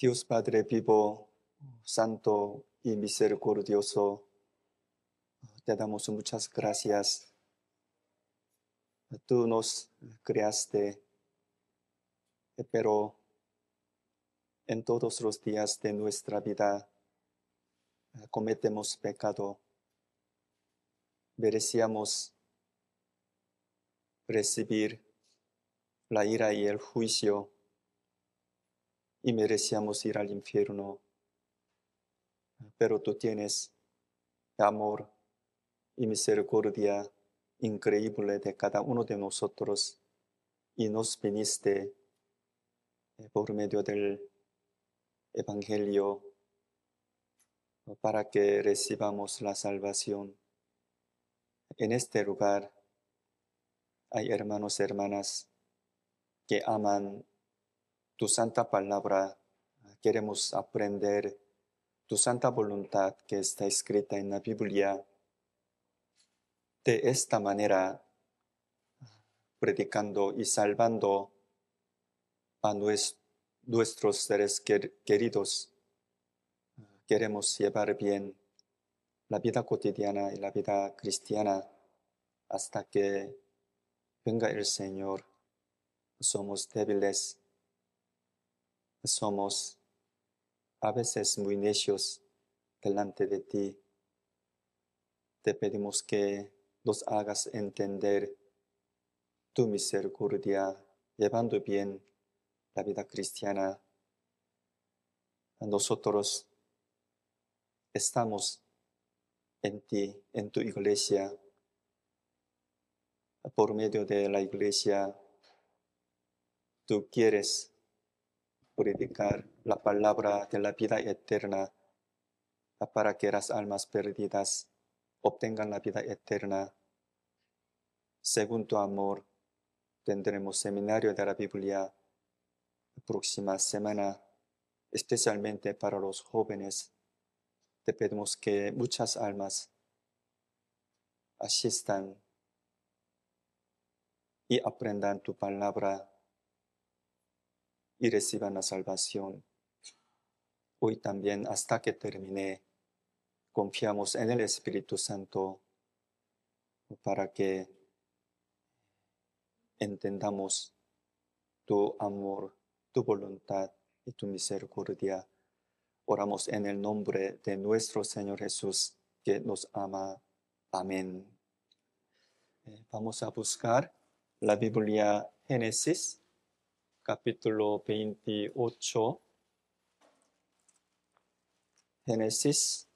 Dios Padre vivo, santo y misericordioso, te damos muchas gracias. Tú nos creaste, pero en todos los días de nuestra vida cometemos pecado. Merecíamos recibir la ira y el juicio y merecíamos ir al infierno. Pero tú tienes amor y misericordia increíble de cada uno de nosotros y nos viniste por medio del Evangelio para que recibamos la salvación. En este lugar hay hermanos y hermanas que aman tu santa palabra. Queremos aprender tu santa voluntad que está escrita en la Biblia. De esta manera, predicando y salvando a nuestros seres queridos, queremos llevar bien la vida cotidiana y la vida cristiana hasta que venga el Señor. Somos débiles, somos a veces muy necios delante de ti. Te pedimos que nos hagas entender tu misericordia, llevando bien la vida cristiana. Nosotros estamos en ti, en tu iglesia. Por medio de la iglesia, tú quieres predicar la palabra de la vida eterna para que las almas perdidas obtengan la vida eterna. Según tu amor, tendremos seminario de la Biblia la próxima semana, especialmente para los jóvenes. Te pedimos que muchas almas asistan y aprendan tu palabra y reciban la salvación. Hoy también, hasta que termine, confiamos en el Espíritu Santo para que entendamos tu amor, tu voluntad y tu misericordia. Oramos en el nombre de nuestro Señor Jesús, que nos ama. Amén. Vamos a buscar la Biblia Génesis, capítulo 28. Génesis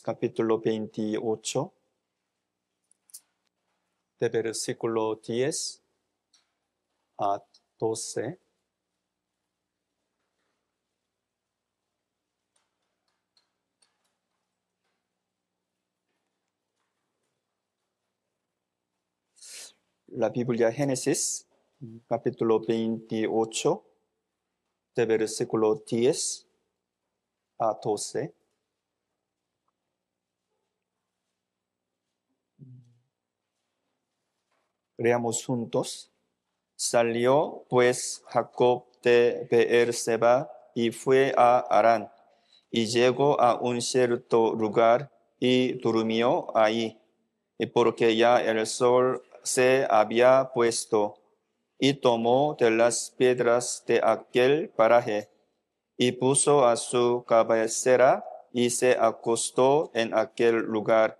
capítulo 28, de versículo 10 a 12. La Biblia Génesis, capítulo 28, de versículo 10 a 12. Leamos juntos. Salió pues Jacob de Beer-seba y fue a Harán, y llegó a un cierto lugar y durmió allí, y porque ya el sol se había puesto, y tomó de las piedras de aquel paraje, y puso a su cabecera, y se acostó en aquel lugar,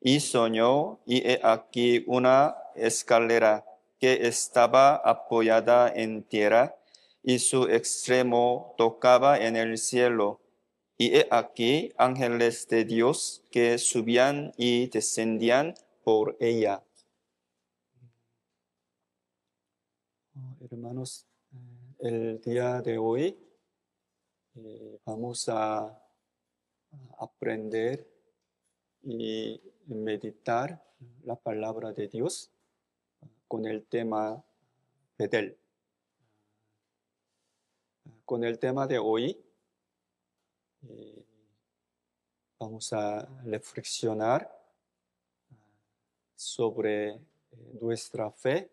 y soñó, y he aquí una escalera que estaba apoyada en tierra, y su extremo tocaba en el cielo. Y he aquí ángeles de Dios que subían y descendían por ella. Hermanos, el día de hoy vamos a aprender y meditar la palabra de Dios con el tema Betel. Con el tema de hoy vamos a reflexionar sobre nuestra fe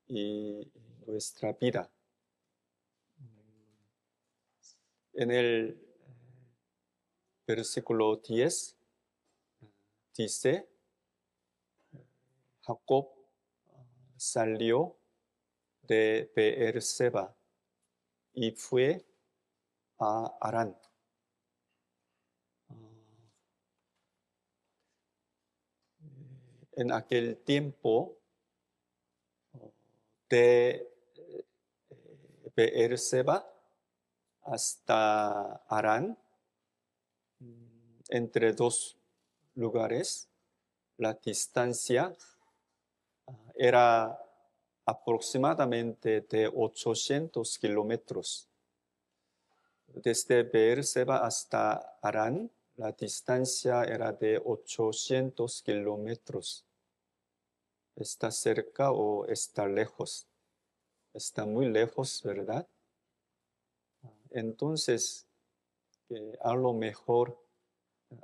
y nuestra vida. En el versículo 10 dice, Jacob salió de Beerseba y fue a Harán. En aquel tiempo de Beerseba hasta Harán, entre dos lugares, la distancia era aproximadamente de 800 kilómetros. Desde Beerseba hasta Harán, la distancia era de 800 kilómetros. ¿Está cerca o está lejos? Está muy lejos, ¿verdad? Entonces, a lo mejor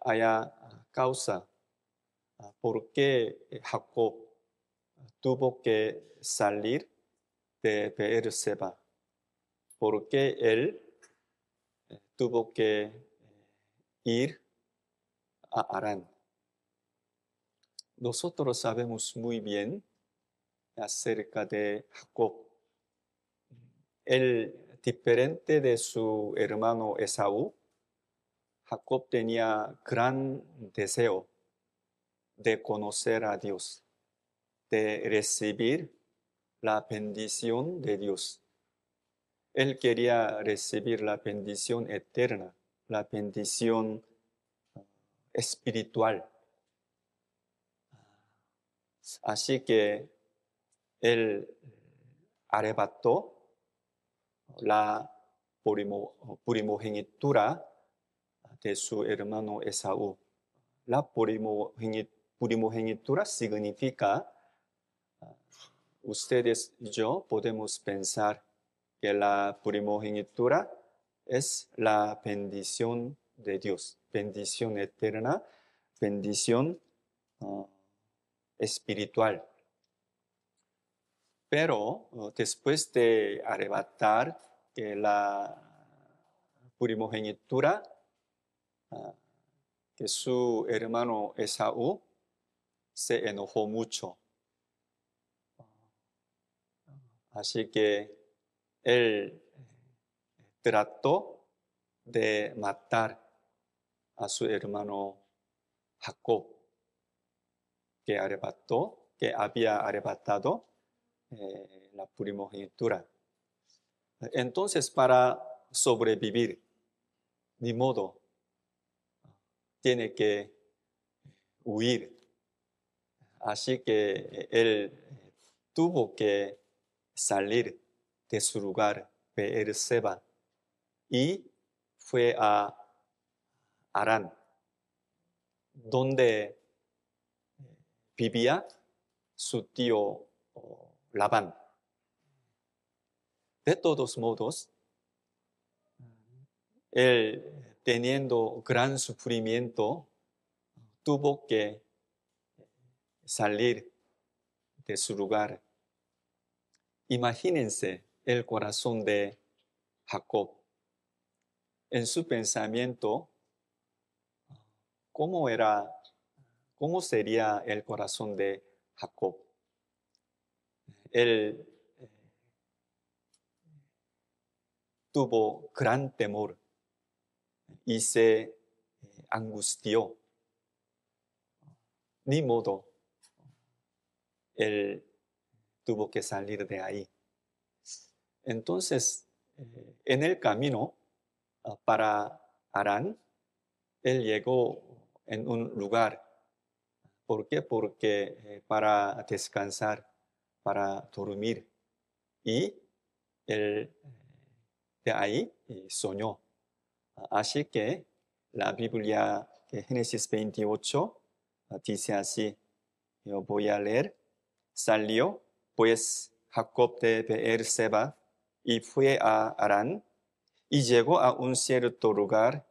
haya causa por qué Jacob tuvo que salir de Beerseba, por qué él tuvo que ir a Harán. Nosotros sabemos muy bien acerca de Jacob. Él, diferente de su hermano Esaú, Jacob tenía gran deseo de conocer a Dios, de recibir la bendición de Dios. Él quería recibir la bendición eterna, la bendición espiritual. Así que él arrebató la primogenitura de su hermano Esaú. La primogenitura significa, ustedes y yo podemos pensar que la primogenitura es la bendición de Dios, bendición eterna, bendición espiritual. Pero después de arrebatar la primogenitura que su hermano Esaú se enojó mucho. Así que él trató de matar a su hermano Jacob, que había arrebatado la primogenitura. Entonces, para sobrevivir, ni modo, tiene que huir. Así que él tuvo que salir de su lugar, Beerseba, y fue a Harán, donde vivía su tío Labán. De todos modos, él, teniendo gran sufrimiento, tuvo que salir de su lugar. Imagínense el corazón de Jacob. En su pensamiento, ¿cómo sería el corazón de Jacob? Él tuvo gran temor y se angustió. Ni modo, él tuvo que salir de ahí. Entonces, en el camino para Harán, él llegó en un lugar. ¿Por qué? Porque para descansar, para dormir. Y él de ahí soñó. Así que la Biblia, Génesis 28, dice así, yo voy a leer. Salió pues Jacob de Beerseba y fue a Harán y llegó a un cierto lugar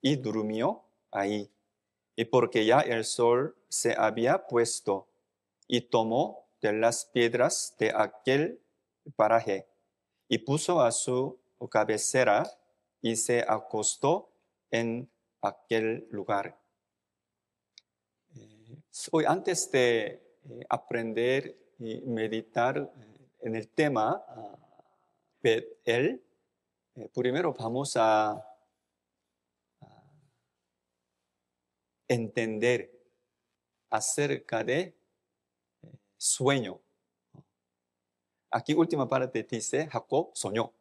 y durmió ahí. Y porque ya el sol se había puesto y tomó de las piedras de aquel paraje y puso a su cabecera y se acostó en aquel lugar. Hoy, antes de aprender y meditar en el tema Betel, primero vamos a entender acerca de sueño. Aquí última parte dice, Jacob soñó.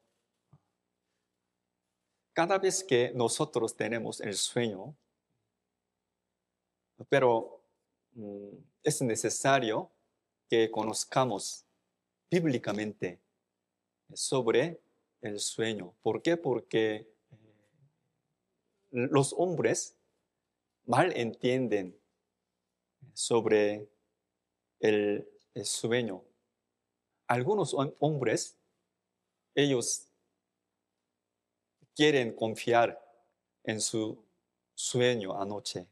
Cada vez que nosotros tenemos el sueño, pero es necesario que conozcamos bíblicamente sobre el sueño. ¿Por qué? Porque los hombres mal entienden sobre el sueño. Algunos hombres, ellos quieren confiar en su sueño anoche.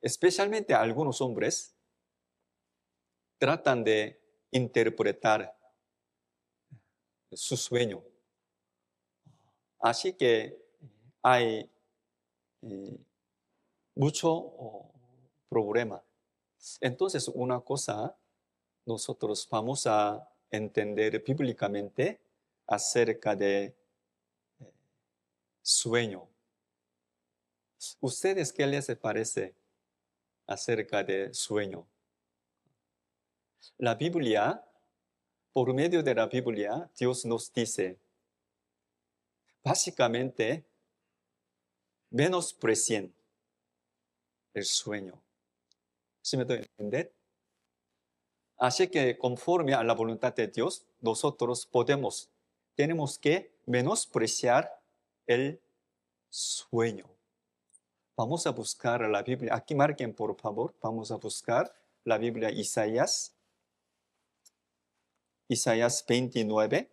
Especialmente algunos hombres tratan de interpretar su sueño. Así que hay mucho problema. Entonces, una cosa, nosotros vamos a entender bíblicamente acerca de sueño. ¿Ustedes qué les parece acerca de sueño? La Biblia, por medio de la Biblia, Dios nos dice, básicamente, menosprecien el sueño. ¿Sí me doy a entender? Así que conforme a la voluntad de Dios, nosotros tenemos que menospreciar el sueño. Vamos a buscar la Biblia. Aquí marquen, por favor. Vamos a buscar la Biblia Isaías 29.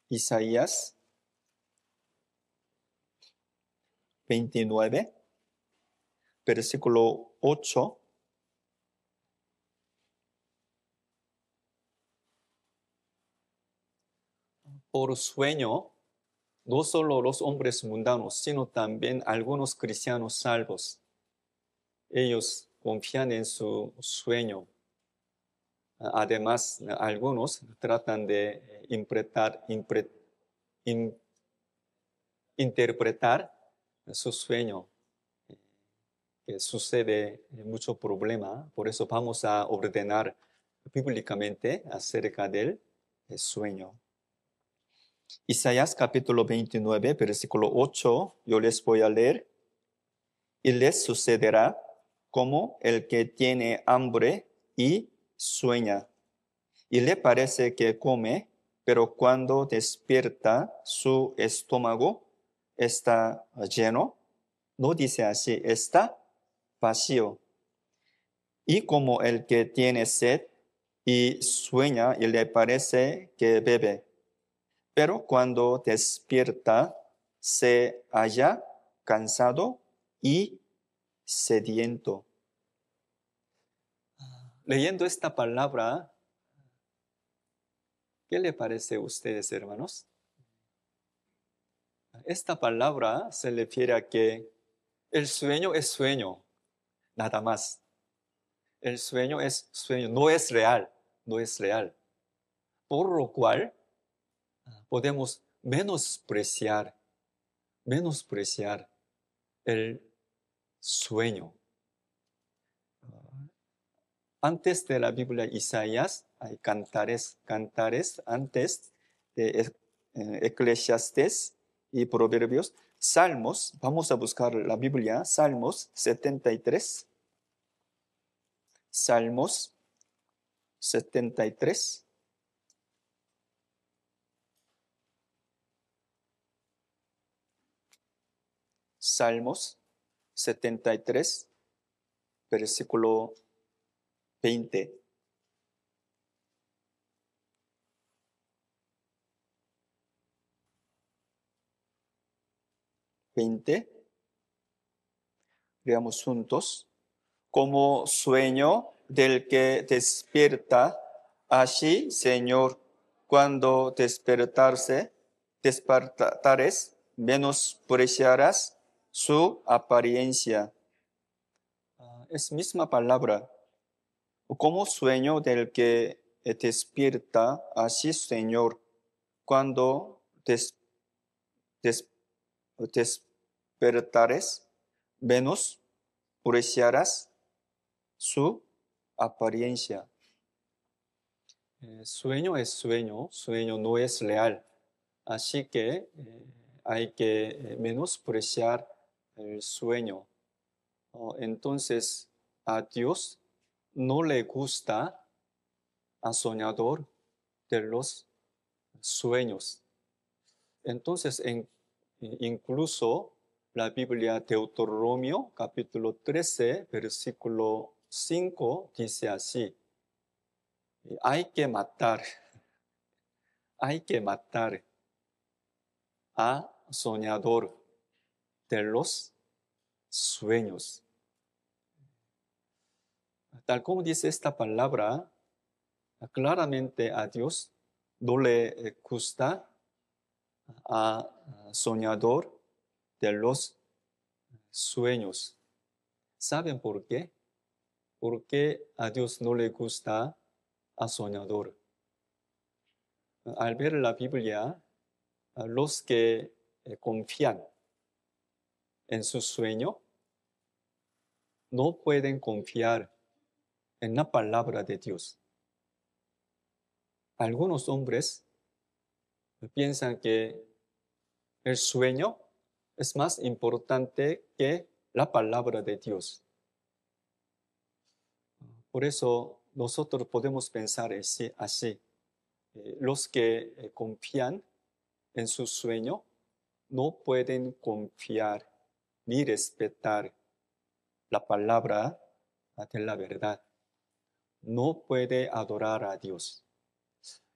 Isaías 29, versículo 8. Por sueño, no solo los hombres mundanos, sino también algunos cristianos salvos. Ellos confían en su sueño. Además, algunos tratan de interpretar su sueño, que sucede mucho problema. Por eso vamos a ordenar bíblicamente acerca del sueño. Isaías capítulo 29, versículo 8, yo les voy a leer. Y les sucederá como el que tiene hambre y sueña, y le parece que come, pero cuando despierta su estómago está lleno. No dice así, está vacío. Y como el que tiene sed y sueña y le parece que bebe, pero cuando despierta se halla cansado y sediento. Leyendo esta palabra, ¿qué le parece a ustedes, hermanos? Esta palabra se refiere a que el sueño es sueño, nada más. El sueño es sueño, no es real, no es real. Por lo cual podemos menospreciar el sueño. Antes de la Biblia Isaías hay cantares antes de Eclesiastés y Proverbios. Salmos, vamos a buscar la Biblia, Salmos 73. Salmos 73. Salmos 73, versículo 20. 20. Veamos juntos. Como sueño del que despierta, así, Señor, cuando despertares, menospreciarás su apariencia. Es misma palabra. Como sueño del que despierta, así, Señor, cuando des- despertares, menospreciarás su apariencia. Sueño es sueño, sueño no es real. Así que hay que menospreciar el sueño. Entonces, a Dios no le gusta al soñador de los sueños. Entonces, incluso la Biblia Deuteronomio capítulo 13, versículo 5 dice así: hay que matar a soñador de los sueños. Tal como dice esta palabra, claramente a Dios no le gusta a soñador de los sueños. ¿Saben por qué? Porque a Dios no le gusta a soñador. Al ver la Biblia, los que confían en su sueño no pueden confiar en la palabra de Dios. Algunos hombres piensan que el sueño es más importante que la palabra de Dios. Por eso nosotros podemos pensar así. Los que confían en su sueño no pueden confiar ni respetar la palabra de la verdad. No puede adorar a Dios.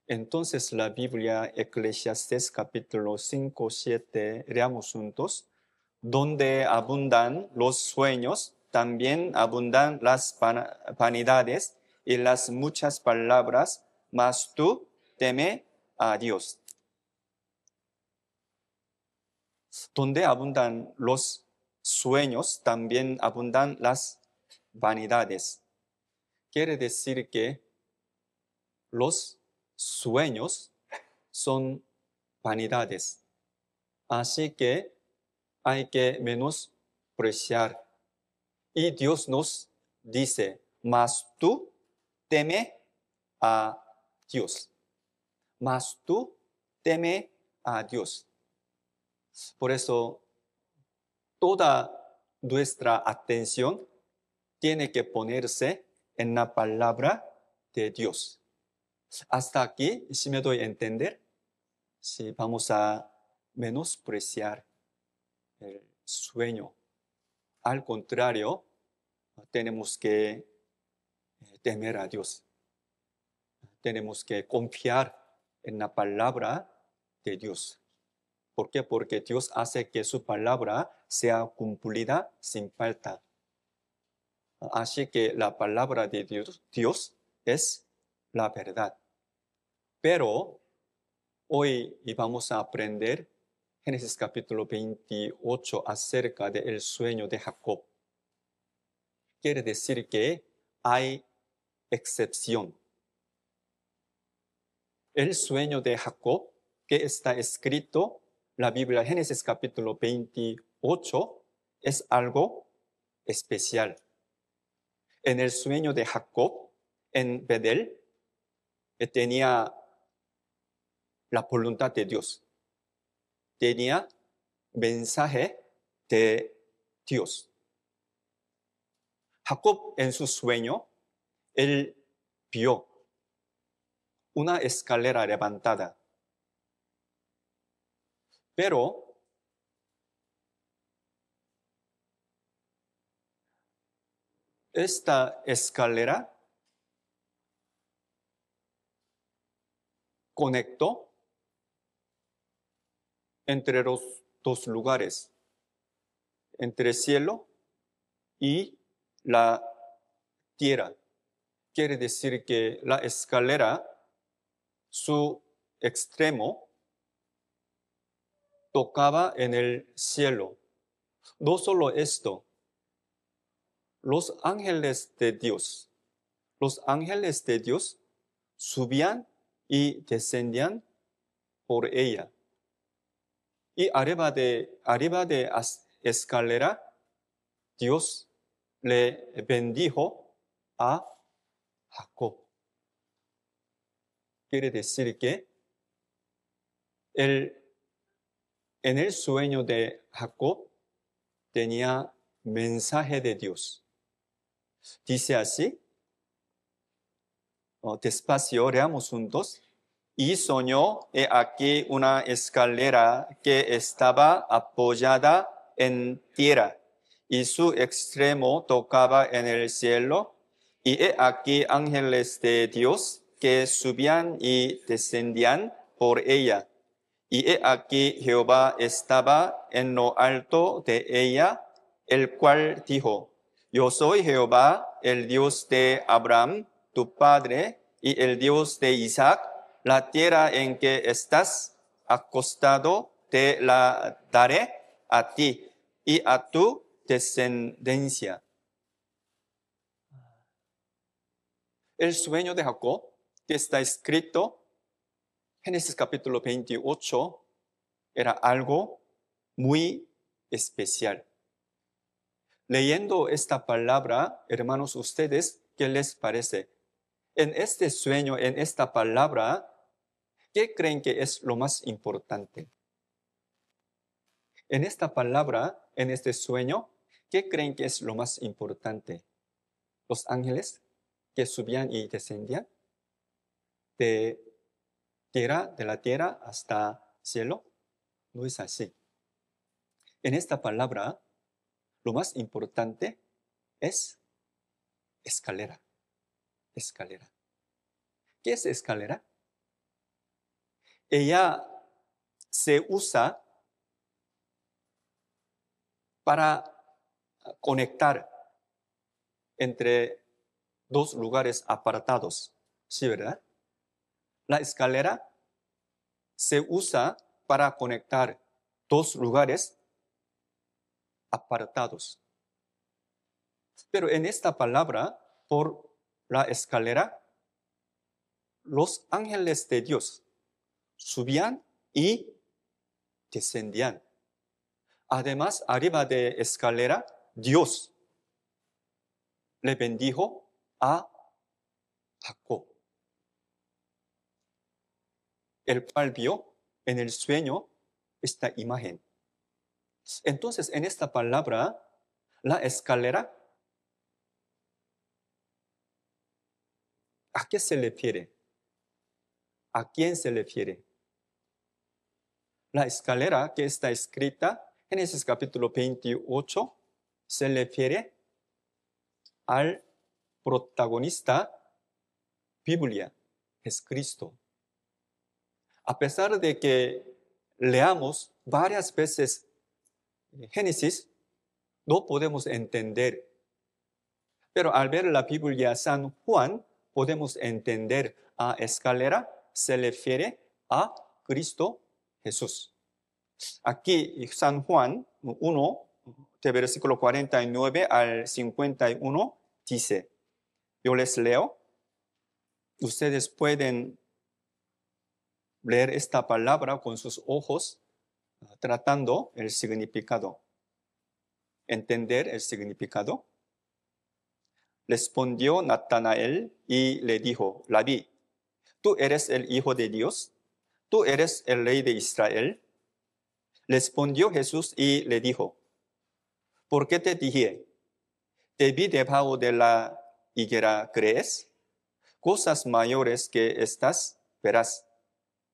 Entonces la Biblia, Eclesiastés capítulo 5, 7, leamos juntos. Donde abundan los sueños, también abundan las vanidades y las muchas palabras, mas tú teme a Dios. Donde abundan los sueños, también abundan las vanidades. Quiere decir que los sueños son vanidades. Así que hay que menospreciar. Y Dios nos dice: mas tú teme a Dios. Mas tú teme a Dios. Por eso, toda nuestra atención tiene que ponerse en la palabra de Dios. Hasta aquí, si me doy a entender, si vamos a menospreciar el sueño. Al contrario, tenemos que temer a Dios. Tenemos que confiar en la palabra de Dios. ¿Por qué? Porque Dios hace que su palabra sea cumplida sin falta. Así que la palabra de Dios es la verdad. Pero hoy vamos a aprender Génesis capítulo 28 acerca del sueño de Jacob. Quiere decir que hay excepción. El sueño de Jacob, que está escrito en la Biblia, Génesis capítulo 28, es algo especial. En el sueño de Jacob, en Bedel, tenía la voluntad de Dios. Tenía mensaje de Dios. Jacob, en su sueño, él vio una escalera levantada. Pero esta escalera conectó entre los dos lugares. entre el cielo y la tierra. Quiere decir que la escalera, su extremo, tocaba en el cielo. No solo esto, los ángeles de Dios subían y descendían por ella. Y arriba de escalera, Dios le bendijo a Jacob. Quiere decir que en el sueño de Jacob tenía mensaje de Dios. Dice así, despacio, leamos juntos. Y soñó, he aquí una escalera que estaba apoyada en tierra, y su extremo tocaba en el cielo, y he aquí ángeles de Dios que subían y descendían por ella. Y he aquí Jehová estaba en lo alto de ella, el cual dijo, yo soy Jehová, el Dios de Abraham, tu padre, y el Dios de Isaac. La tierra en que estás acostado te la daré a ti y a tu descendencia. El sueño de Jacob, que está escrito en Génesis capítulo 28, era algo muy especial. Leyendo esta palabra, hermanos, ¿ustedes qué les parece? En este sueño, en esta palabra, ¿qué creen que es lo más importante? En esta palabra, en este sueño, ¿qué creen que es lo más importante? ¿Los ángeles que subían y descendían de la tierra hasta cielo? No es así. En esta palabra, lo más importante es escalera. Escalera. ¿Qué es escalera? Ella se usa para conectar entre dos lugares apartados. ¿Sí, verdad? La escalera se usa para conectar dos lugares apartados. Pero en esta palabra, por la escalera, los ángeles de Dios subían y descendían. Además, arriba de escalera, Dios le bendijo a Jacob, el cual vio en el sueño esta imagen. Entonces, en esta palabra, la escalera, ¿a qué se refiere? ¿A quién se refiere? La escalera que está escrita en Génesis capítulo 28 se refiere al protagonista Biblia, es Cristo. A pesar de que leamos varias veces Génesis, no podemos entender. Pero al ver la Biblia San Juan, podemos entender a escalera se refiere a Cristo Jesús. Aquí San Juan 1, de versículo 49 al 51, dice, yo les leo, ustedes pueden leer esta palabra con sus ojos, tratando el significado, entender el significado. Respondió Natanael y le dijo, Rabí, ¿tú eres el Hijo de Dios? ¿Tú eres el Rey de Israel? Respondió Jesús y le dijo, ¿por qué te dije? Te vi debajo de la higuera, ¿crees? Cosas mayores que estas verás.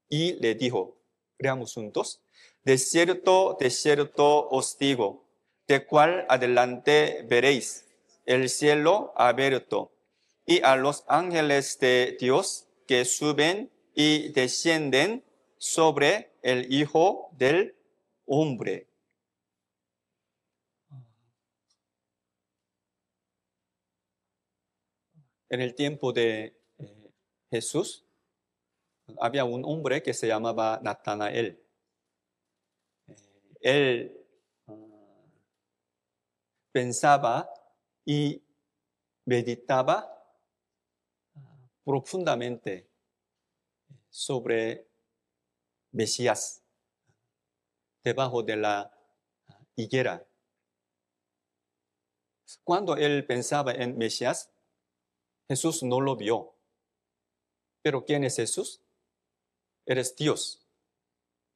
Y le dijo, leamos juntos, de cierto os digo, de cual adelante veréis el cielo abierto y a los ángeles de Dios que suben y descienden sobre el Hijo del Hombre. En el tiempo de Jesús, había un hombre que se llamaba Natanael. Él pensaba y meditaba profundamente sobre Mesías debajo de la higuera. Cuando él pensaba en Mesías, Jesús no lo vio. ¿Pero quién es Jesús? Eres Dios,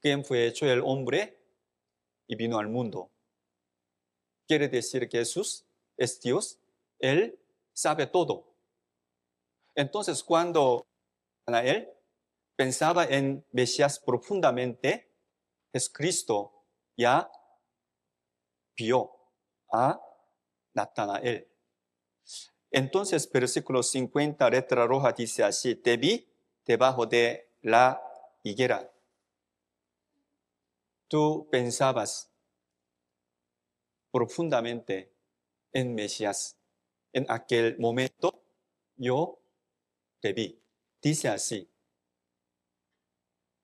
quien fue hecho el hombre y vino al mundo. Quiere decir que Jesús es Dios, Él sabe todo. Entonces, cuando él pensaba en Mesías profundamente, Jesucristo ya vio a Natanael. Entonces, versículo 50, letra roja, dice así: te vi debajo de la higuera. Tú pensabas profundamente en Mesías. En aquel momento yo te vi. Dice así: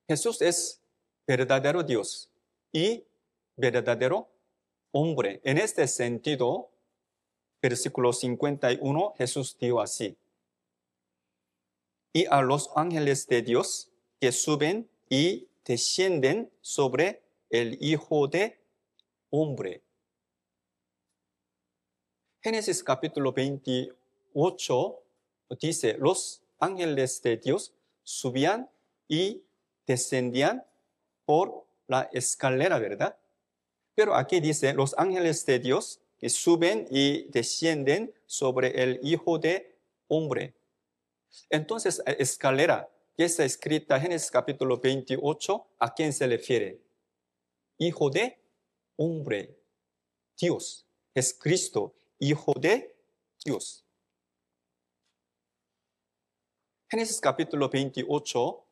Jesús es verdadero Dios y verdadero hombre. En este sentido, versículo 51, Jesús dijo así: y a los ángeles de Dios que suben y descienden sobre el Hijo de Hombre. Génesis capítulo 28 dice: los ángeles de Dios subían y descendían por la escalera, ¿verdad? Pero aquí dice: los ángeles de Dios que suben y descienden sobre el Hijo de Hombre. Entonces, escalera que está escrita en Génesis capítulo 28, ¿a quién se refiere? Hijo de Hombre, Dios, es Cristo, Hijo de Dios. Génesis capítulo 28,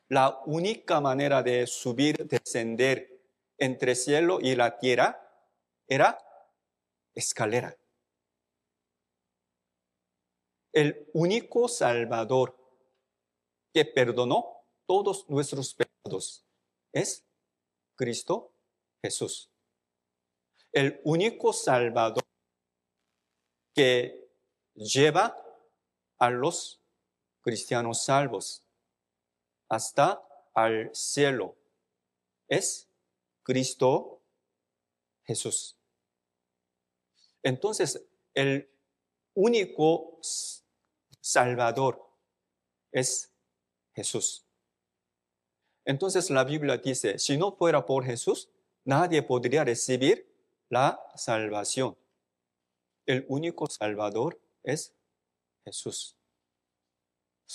la única manera de subir, descender entre el cielo y la tierra era escalera. El único Salvador que perdonó todos nuestros pecados es Cristo Jesús. El único Salvador que lleva a los cristianos salvos hasta al cielo es Cristo Jesús. Entonces, el único Salvador es Jesús. Entonces la Biblia dice: si no fuera por Jesús, nadie podría recibir la salvación. El único Salvador es Jesús.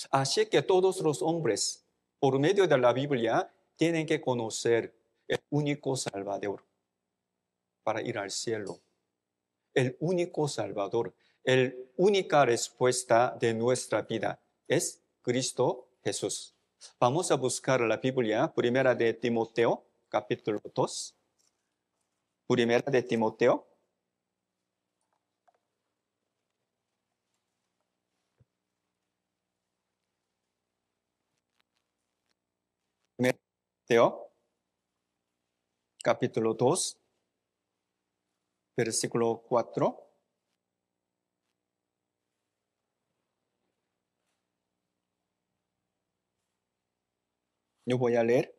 Así que todos los hombres, por medio de la Biblia, tienen que conocer el único Salvador para ir al cielo. El único Salvador, la única respuesta de nuestra vida es Cristo Jesús. Vamos a buscar la Biblia, Primera de Timoteo, capítulo 2. Primera de Timoteo. Primera de Timoteo, capítulo 2, versículo 4. Yo voy a leer.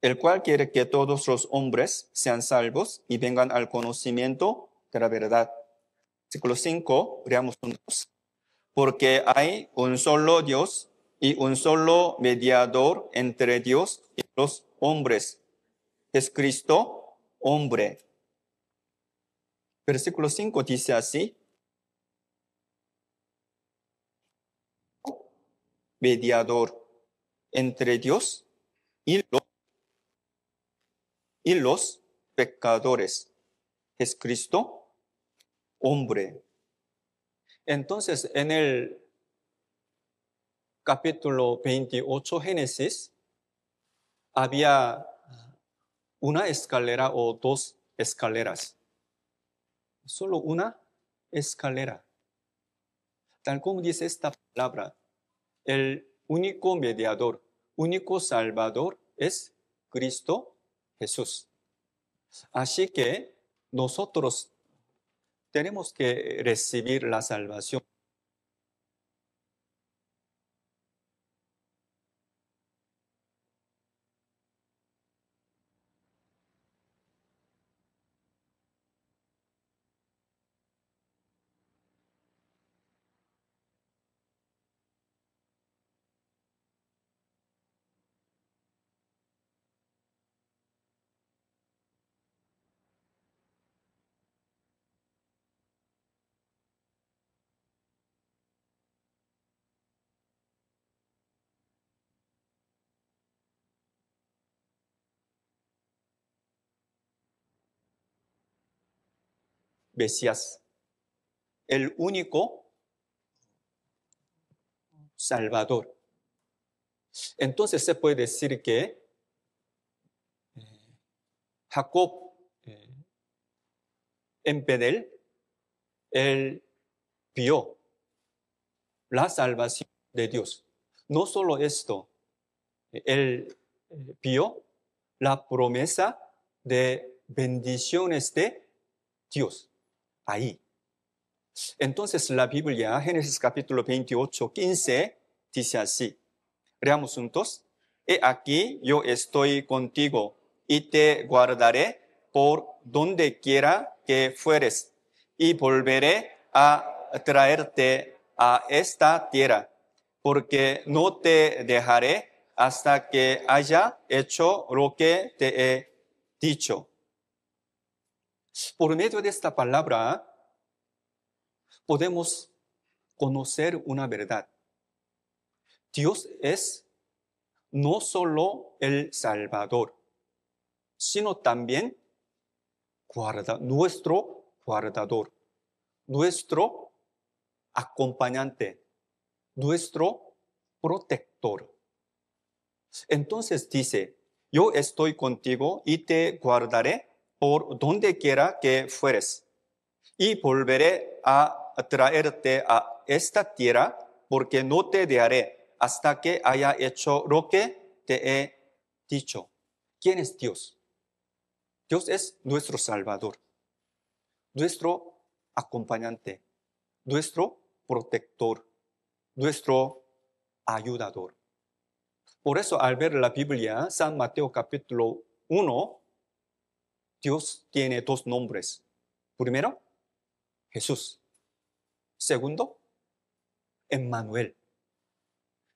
El cual quiere que todos los hombres sean salvos y vengan al conocimiento de la verdad. Versículo 5, leamos juntos. Porque hay un solo Dios y un solo mediador entre Dios y los hombres. Es Cristo, hombre. Versículo 5 dice así: mediador entre Dios y los pecadores. Es Cristo, hombre. Entonces, en el capítulo 28, Génesis, había una escalera o dos escaleras. Solo una escalera. Tal como dice esta palabra, el único mediador, único salvador es Cristo Jesús. Así que nosotros tenemos que recibir la salvación. Mesías, el único salvador. Entonces se puede decir que Jacob en Betel, él vio la salvación de Dios. No solo esto, él vio la promesa de bendiciones de Dios ahí. Entonces la Biblia, Génesis capítulo 28, 15, dice así. Leamos juntos. He aquí yo estoy contigo y te guardaré por donde quiera que fueres y volveré a traerte a esta tierra, porque no te dejaré hasta que haya hecho lo que te he dicho. Por medio de esta palabra podemos conocer una verdad. Dios es no solo el Salvador, sino también nuestro guardador, nuestro acompañante, nuestro protector. Entonces dice, yo estoy contigo y te guardaré por donde quiera que fueres y volveré a traerte a esta tierra porque no te dejaré hasta que haya hecho lo que te he dicho. ¿Quién es Dios? Dios es nuestro Salvador, nuestro acompañante, nuestro protector, nuestro ayudador. Por eso al ver la Biblia, San Mateo capítulo 1, Dios tiene dos nombres. Primero, Jesús. Segundo, Emmanuel.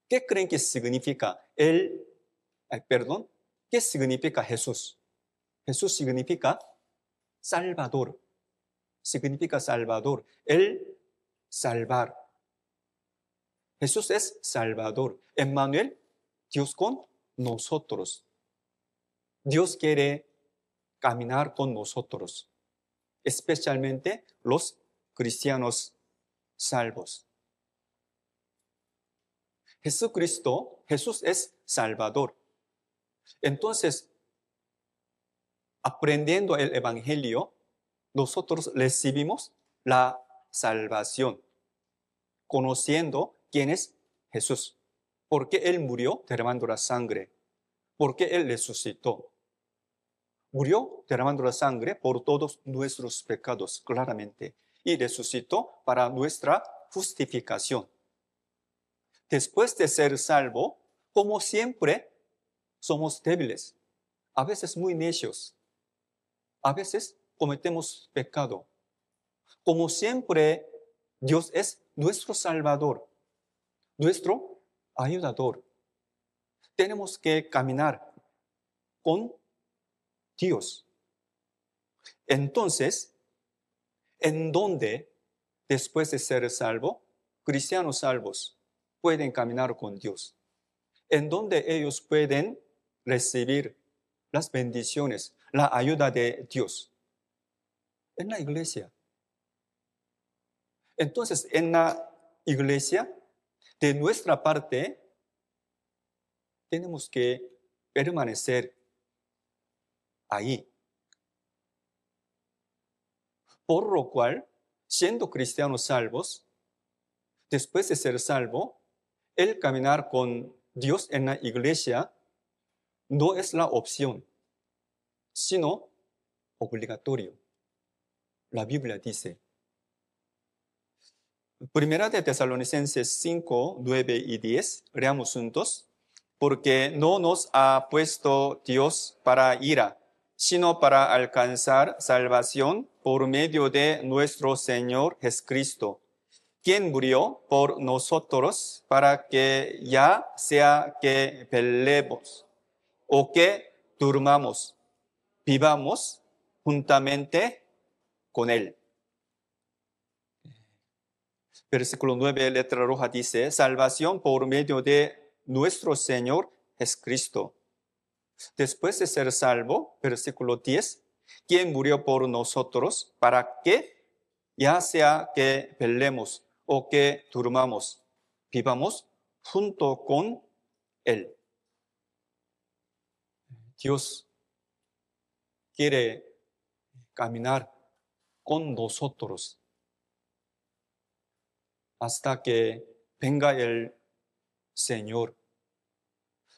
¿Qué creen que significa ¿qué significa Jesús? Jesús significa Salvador. Significa Salvador. El salvar. Jesús es Salvador. Emmanuel, Dios con nosotros. Dios quiere caminar con nosotros, especialmente los cristianos salvos. Jesús es Salvador. Entonces, aprendiendo el Evangelio, nosotros recibimos la salvación, conociendo quién es Jesús, porque Él murió derramando la sangre, porque Él resucitó. Murió derramando la sangre por todos nuestros pecados, claramente, y resucitó para nuestra justificación. Después de ser salvo, como siempre, somos débiles, a veces muy necios, a veces cometemos pecado. Como siempre, Dios es nuestro Salvador, nuestro ayudador. Tenemos que caminar con Dios. Entonces, ¿en dónde, después de ser salvo, cristianos salvos pueden caminar con Dios? ¿En dónde ellos pueden recibir las bendiciones, la ayuda de Dios? En la iglesia. Entonces, en la iglesia, de nuestra parte, tenemos que permanecer ahí. Por lo cual, siendo cristianos salvos, después de ser salvo, el caminar con Dios en la iglesia no es la opción, sino obligatorio. La Biblia dice, Primera de Tesalonicenses 5, 9 y 10, leamos juntos, porque no nos ha puesto Dios para ira, sino para alcanzar salvación por medio de nuestro Señor Jesucristo, quien murió por nosotros para que ya sea que velemos o que durmamos, vivamos juntamente con Él. Versículo 9, letra roja dice, salvación por medio de nuestro Señor Jesucristo. Después de ser salvo, versículo 10, quien murió por nosotros para que, ya sea que velemos o que durmamos, vivamos junto con Él. Dios quiere caminar con nosotros hasta que venga el Señor.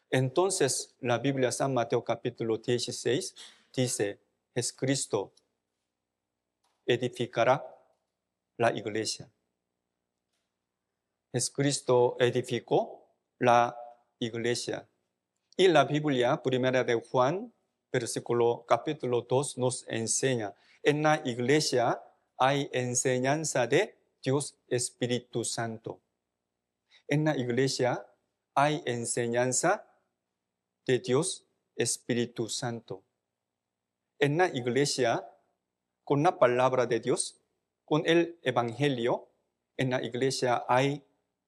Entonces, la Biblia, San Mateo capítulo 16, dice, Jesucristo edificará la iglesia. Jesucristo edificó la iglesia. Y la Biblia, primera de Juan, capítulo 2, nos enseña, en la iglesia hay enseñanza de Dios Espíritu Santo. En la iglesia hay enseñanza de Dios Espíritu Santo. En la iglesia, con la palabra de Dios, con el Evangelio, en la iglesia hay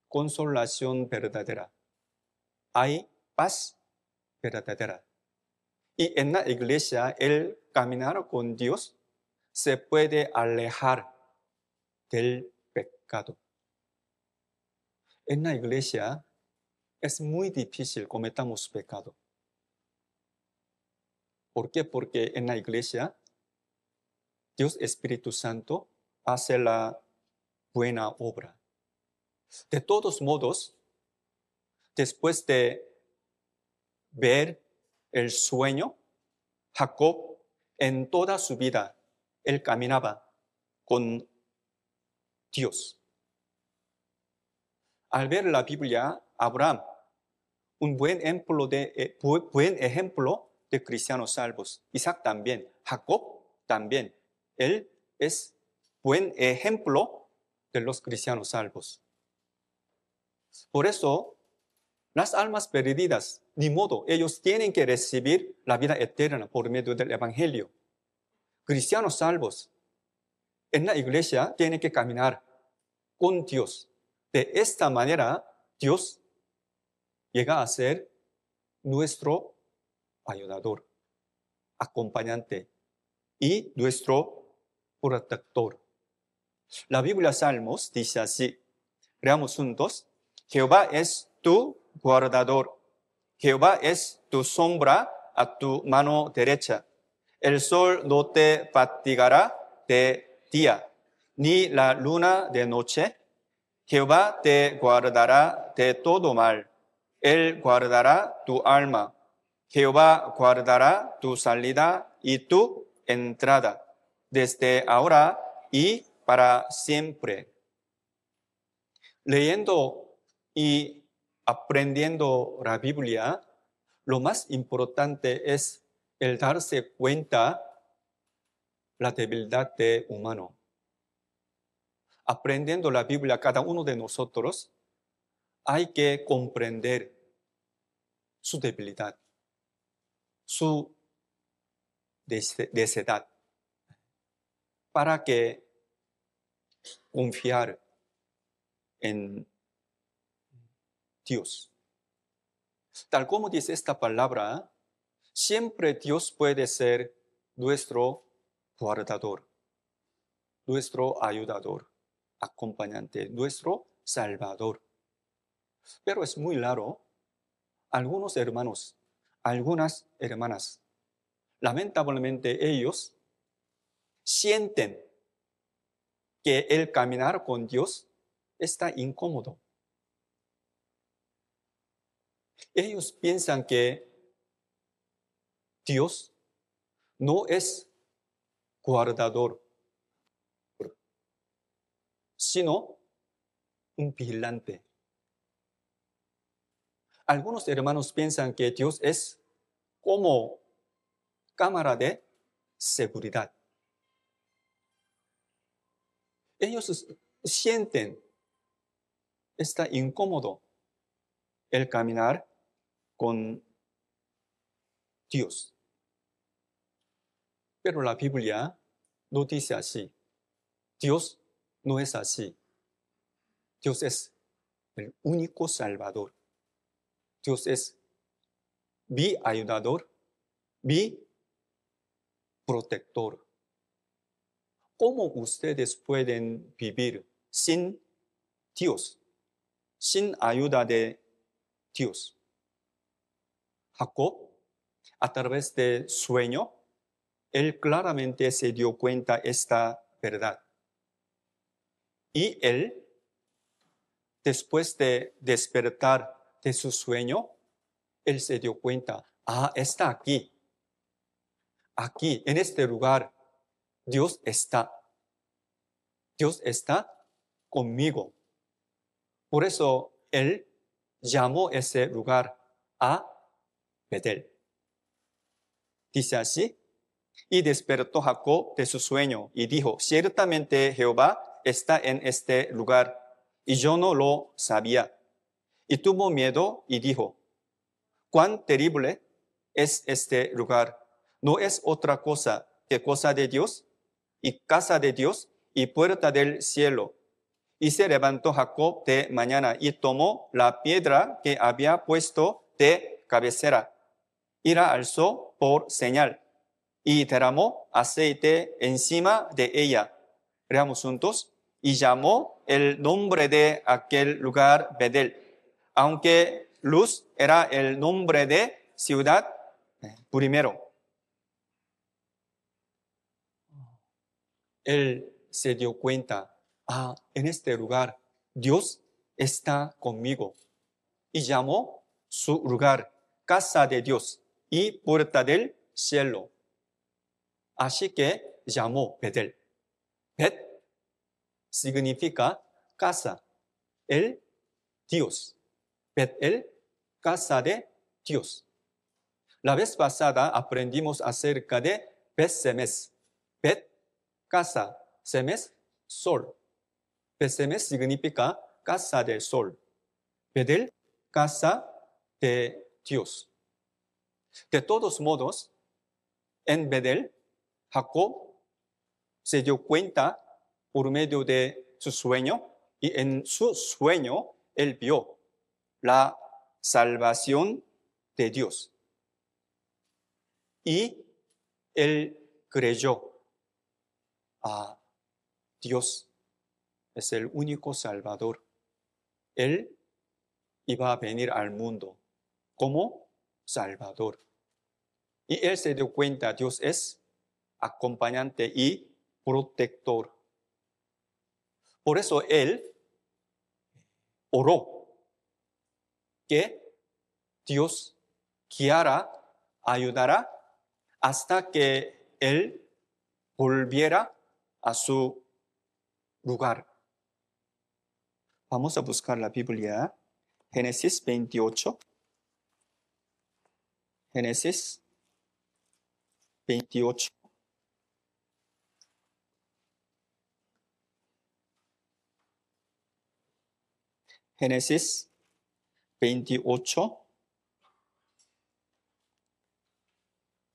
consolación verdadera. Hay paz verdadera. Y en la iglesia, el caminar con Dios se puede alejar del pecado. En la iglesia es muy difícil cometamos pecado. ¿Por qué? Porque en la iglesia Dios Espíritu Santo hace la buena obra. De todos modos, después de ver el sueño, Jacob en toda su vida, él caminaba con Dios. Al ver la Biblia, Abraham, un buen ejemplo de cristianos salvos. Isaac también, Jacob también. Él es buen ejemplo de los cristianos salvos. Por eso, las almas perdidas, ni modo, ellos tienen que recibir la vida eterna por medio del Evangelio. Cristianos salvos en la iglesia tienen que caminar con Dios. De esta manera, Dios llega a ser nuestro ayudador, acompañante y nuestro protector. La Biblia Salmos dice así, leamos juntos, Jehová es tu guardador, Jehová es tu sombra a tu mano derecha. El sol no te fatigará de día, ni la luna de noche. Jehová te guardará de todo mal. Él guardará tu alma. Jehová guardará tu salida y tu entrada, desde ahora y para siempre. Leyendo y aprendiendo la Biblia, lo más importante es el darse cuenta la debilidad de humano. Aprendiendo la Biblia, cada uno de nosotros hay que comprender su debilidad, su necedad, para que confiar en Dios. Tal como dice esta palabra, siempre Dios puede ser nuestro guardador, nuestro ayudador, acompañante, nuestro salvador. Pero es muy raro, algunos hermanos, algunas hermanas, lamentablemente ellos sienten que el caminar con Dios está incómodo. Ellos piensan que Dios no es guardador, sino un vigilante. Algunos hermanos piensan que Dios es como cámara de seguridad. Ellos sienten, está incómodo el caminar con Dios. Pero la Biblia no dice así. Dios no es así. Dios es el único Salvador. Dios es mi ayudador, mi protector. ¿Cómo ustedes pueden vivir sin Dios, sin ayuda de Dios? Jacob, a través del sueño, él claramente se dio cuenta de esta verdad. Y él, después de despertar de su sueño, él se dio cuenta, está aquí. Aquí, en este lugar, Dios está. Dios está conmigo. Por eso él llamó ese lugar a Betel. Dice así, y despertó Jacob de su sueño y dijo, ciertamente Jehová está en este lugar, y yo no lo sabía. Y tuvo miedo y dijo, cuán terrible es este lugar. ¿No es otra cosa que cosa de Dios y casa de Dios y puerta del cielo? Y se levantó Jacob de mañana y tomó la piedra que había puesto de cabecera y la alzó por señal y derramó aceite encima de ella. Leamos juntos. Y llamó el nombre de aquel lugar Betel, aunque Luz era el nombre de ciudad primero. Él se dio cuenta, en este lugar Dios está conmigo. Y llamó su lugar casa de Dios y puerta del cielo. Así que llamó Betel. Bet significa casa, el Dios. Betel, casa de Dios. La vez pasada aprendimos acerca de Bet-Semes. Bet, casa, Semes, sol. Bet-Semes significa casa del sol. Betel, casa de Dios. De todos modos, en Betel, Jacob se dio cuenta por medio de su sueño, y en su sueño él vio la salvación de Dios. Y él creyó, Dios es el único Salvador. Él iba a venir al mundo como Salvador. Y él se dio cuenta, Dios es acompañante y protector. Por eso él oró que Dios guiara, ayudara hasta que él volviera a su lugar. Vamos a buscar la Biblia. Génesis 28. Génesis 28. Génesis 28,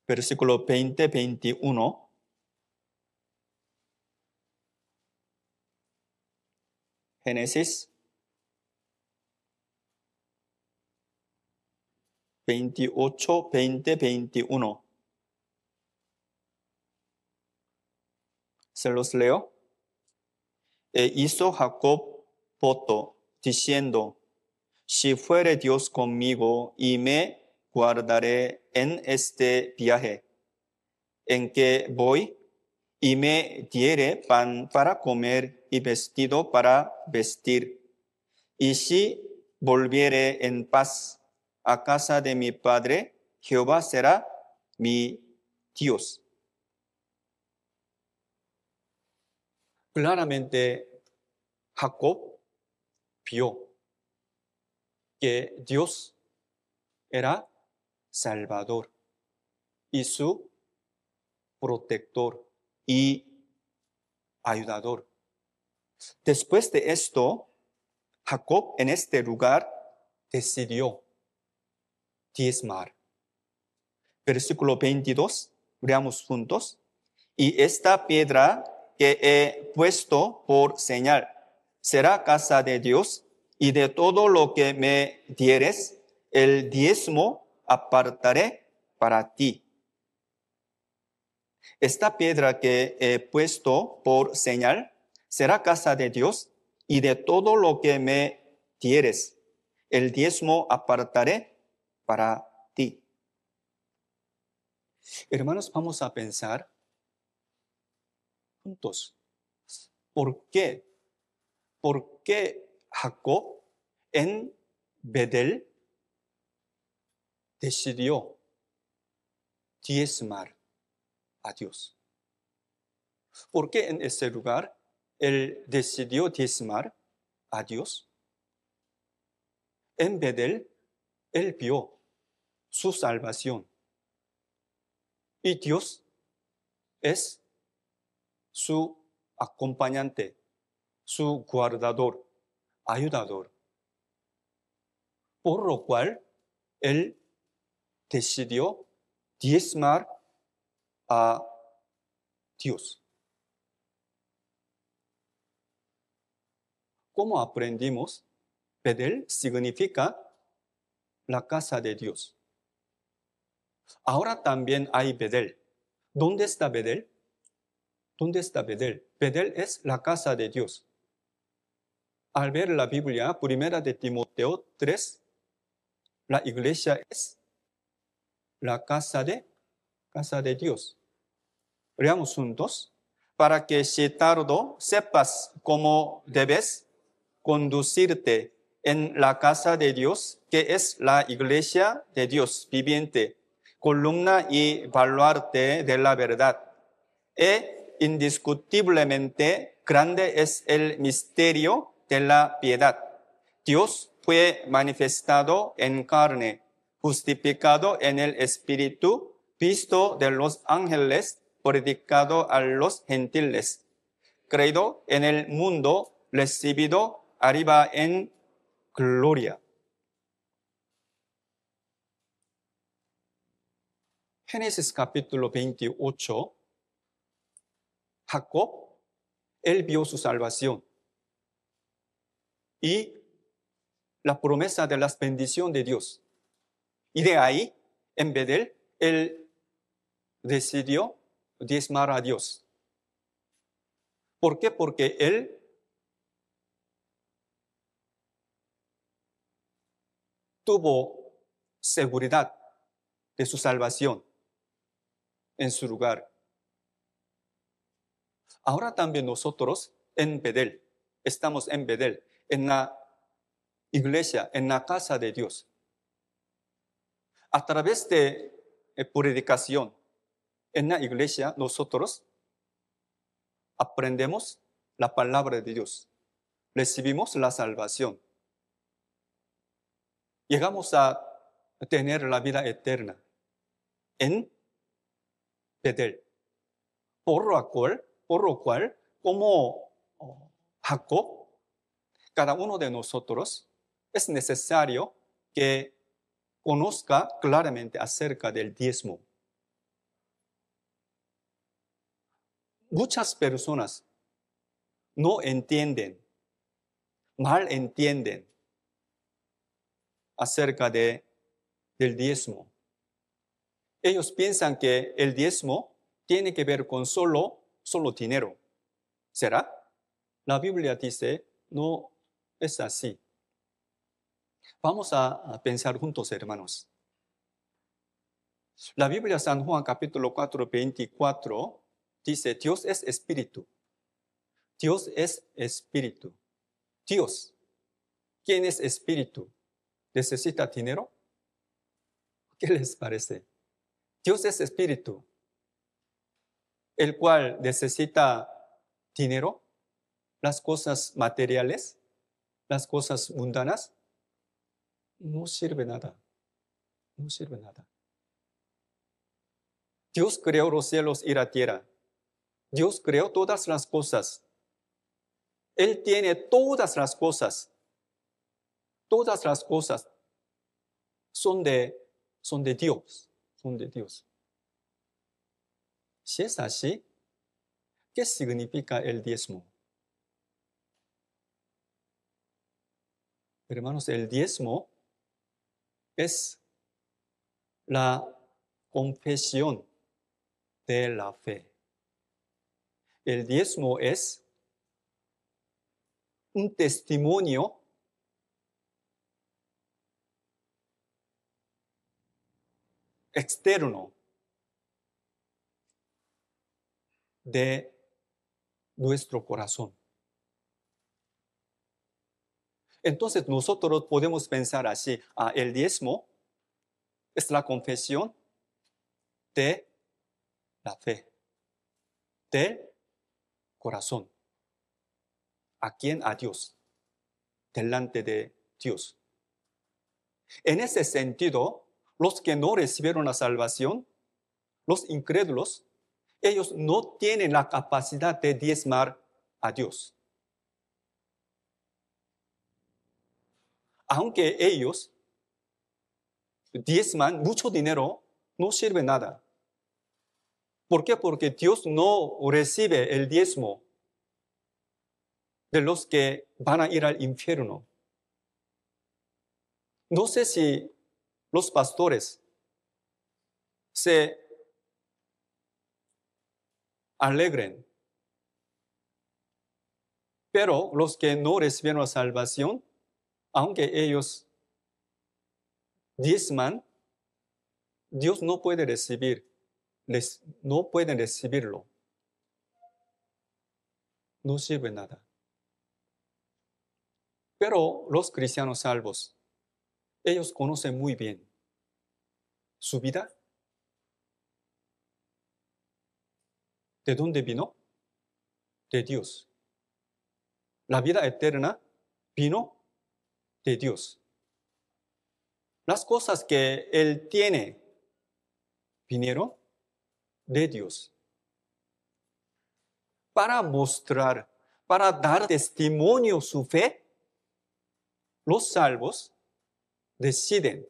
versículo 20-21. Génesis 28, 20-21. Se los leo. E hizo Jacob voto, diciendo, si fuere Dios conmigo y me guardaré en este viaje en que voy, y me diere pan para comer y vestido para vestir. Y si volviere en paz a casa de mi padre, Jehová será mi Dios. Claramente, Jacob vio que Dios era Salvador y su protector y ayudador. Después de esto, Jacob en este lugar decidió diezmar. Versículo 22, veamos juntos. Y esta piedra que he puesto por señal será casa de Dios, y de todo lo que me dieres, el diezmo apartaré para ti. Esta piedra que he puesto por señal será casa de Dios, y de todo lo que me dieres, el diezmo apartaré para ti. Hermanos, vamos a pensar juntos. ¿Por qué? ¿Por qué Jacob en Betel decidió diezmar a Dios? ¿Por qué en ese lugar él decidió diezmar a Dios? En Betel él vio su salvación y Dios es su acompañante, su guardador, ayudador. Por lo cual él decidió diezmar a Dios. ¿Cómo aprendimos? Betel significa la casa de Dios. Ahora también hay Betel. ¿Dónde está Betel? ¿Dónde está Betel? Betel es la casa de Dios. Al ver la Biblia, primera de Timoteo 3, la iglesia es la casa de Dios. Leamos juntos. Para que si tardo sepas cómo debes conducirte en la casa de Dios, que es la iglesia de Dios viviente, columna y baluarte de la verdad. Indiscutiblemente grande es el misterio de la piedad. Dios fue manifestado en carne, justificado en el Espíritu, visto de los ángeles, predicado a los gentiles, creído en el mundo, recibido arriba en gloria. Génesis capítulo 28, Jacob, él vio su salvación y la promesa de la bendición de Dios. Y de ahí, en Betel, él decidió diezmar a Dios. ¿Por qué? Porque él tuvo seguridad de su salvación en su lugar. Ahora también nosotros en Betel, estamos en Betel, en la iglesia, en la casa de Dios. A través de predicación en la iglesia, nosotros aprendemos la palabra de Dios, recibimos la salvación, llegamos a tener la vida eterna en Betel. Por lo cual, como Jacob, cada uno de nosotros es necesario que conozca claramente acerca del diezmo. Muchas personas no entienden, mal entienden acerca del diezmo. Ellos piensan que el diezmo tiene que ver con solo dinero. ¿Será? La Biblia dice, no es así. Vamos a pensar juntos, hermanos. La Biblia San Juan capítulo 4, 24 dice, Dios es espíritu. Dios es espíritu. Dios, ¿quién es espíritu? ¿Necesita dinero? ¿Qué les parece? Dios es espíritu, el cual necesita dinero, las cosas materiales, las cosas mundanas. No sirve nada. No sirve nada. Dios creó los cielos y la tierra. Dios creó todas las cosas. Él tiene todas las cosas. Todas las cosas son de Dios. Son de Dios. Si es así, ¿qué significa el diezmo? Hermanos, el diezmo es la confesión de la fe. El diezmo es un testimonio externo de nuestro corazón. Entonces nosotros podemos pensar así, el diezmo es la confesión de la fe, del corazón. ¿A quién? A Dios, delante de Dios. En ese sentido, los que no recibieron la salvación, los incrédulos, ellos no tienen la capacidad de diezmar a Dios. Aunque ellos diezman mucho dinero, no sirve nada. ¿Por qué? Porque Dios no recibe el diezmo de los que van a ir al infierno. No sé si los pastores se alegren, pero los que no recibieron la salvación, aunque ellos diezman, Dios no puede no pueden recibirlo. No sirve nada. Pero los cristianos salvos, ellos conocen muy bien su vida. ¿De dónde vino? De Dios. La vida eterna vino de Dios. Las cosas que Él tiene vinieron de Dios. Para mostrar, para dar testimonio su fe, los salvos deciden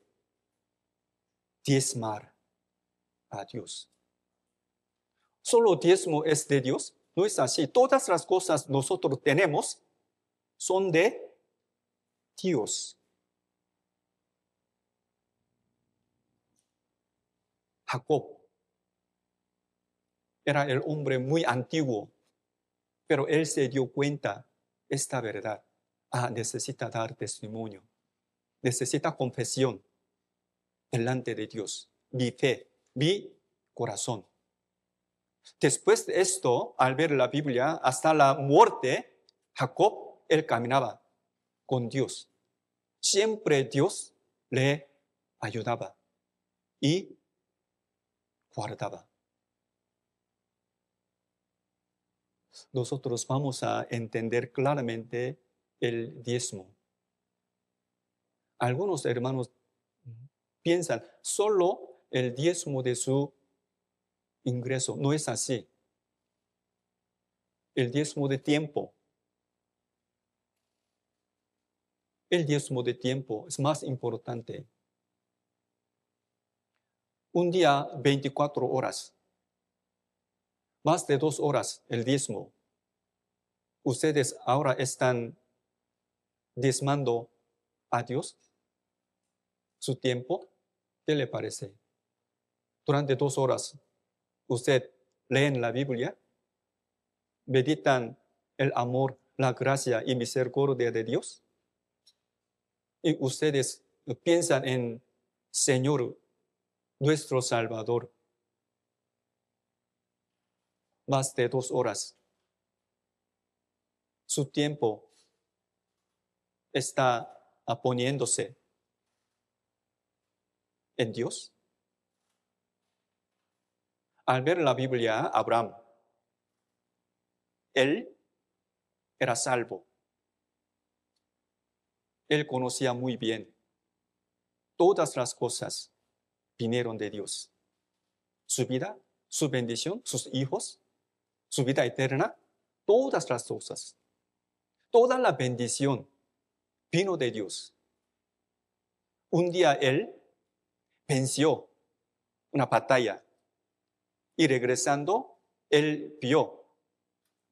diezmar a Dios. ¿Solo diezmo es de Dios? No es así. Todas las cosas nosotros tenemos son de Dios. Jacob era el hombre muy antiguo, pero él se dio cuenta de esta verdad. Necesita dar testimonio. Necesita confesión delante de Dios. Mi fe, mi corazón. Después de esto, al ver la Biblia, hasta la muerte, Jacob, él caminaba con Dios. Siempre Dios le ayudaba y guardaba. Nosotros vamos a entender claramente el diezmo. Algunos hermanos piensan solo el diezmo de su ingreso. No es así. El diezmo de tiempo. El diezmo de tiempo es más importante. Un día, 24 horas. Más de 2 horas el diezmo. ¿Ustedes ahora están diezmando a Dios su tiempo? ¿Qué le parece? Durante 2 horas, ¿usted leen la Biblia? ¿Meditan el amor, la gracia y misericordia de Dios? Y ustedes piensan en Señor, nuestro Salvador. más de 2 horas. Su tiempo está poniéndose en Dios. Al ver la Biblia, Abraham, él era salvo. Él conocía muy bien. Todas las cosas vinieron de Dios. Su vida, su bendición, sus hijos, su vida eterna, todas las cosas. Toda la bendición vino de Dios. Un día él venció una batalla y regresando, él vio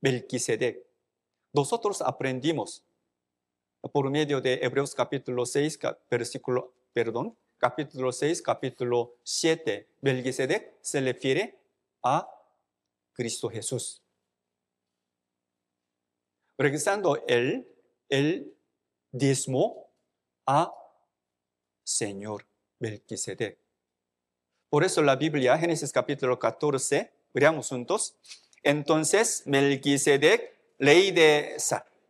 Melquisedec. Nosotros aprendimos por medio de Hebreos capítulo 6, capítulo 6, capítulo 7, Melquisedec se refiere a Cristo Jesús. Regresando él diezmó a Señor Melquisedec. Por eso la Biblia, Génesis capítulo 14, veamos juntos. Entonces Melquisedec, rey de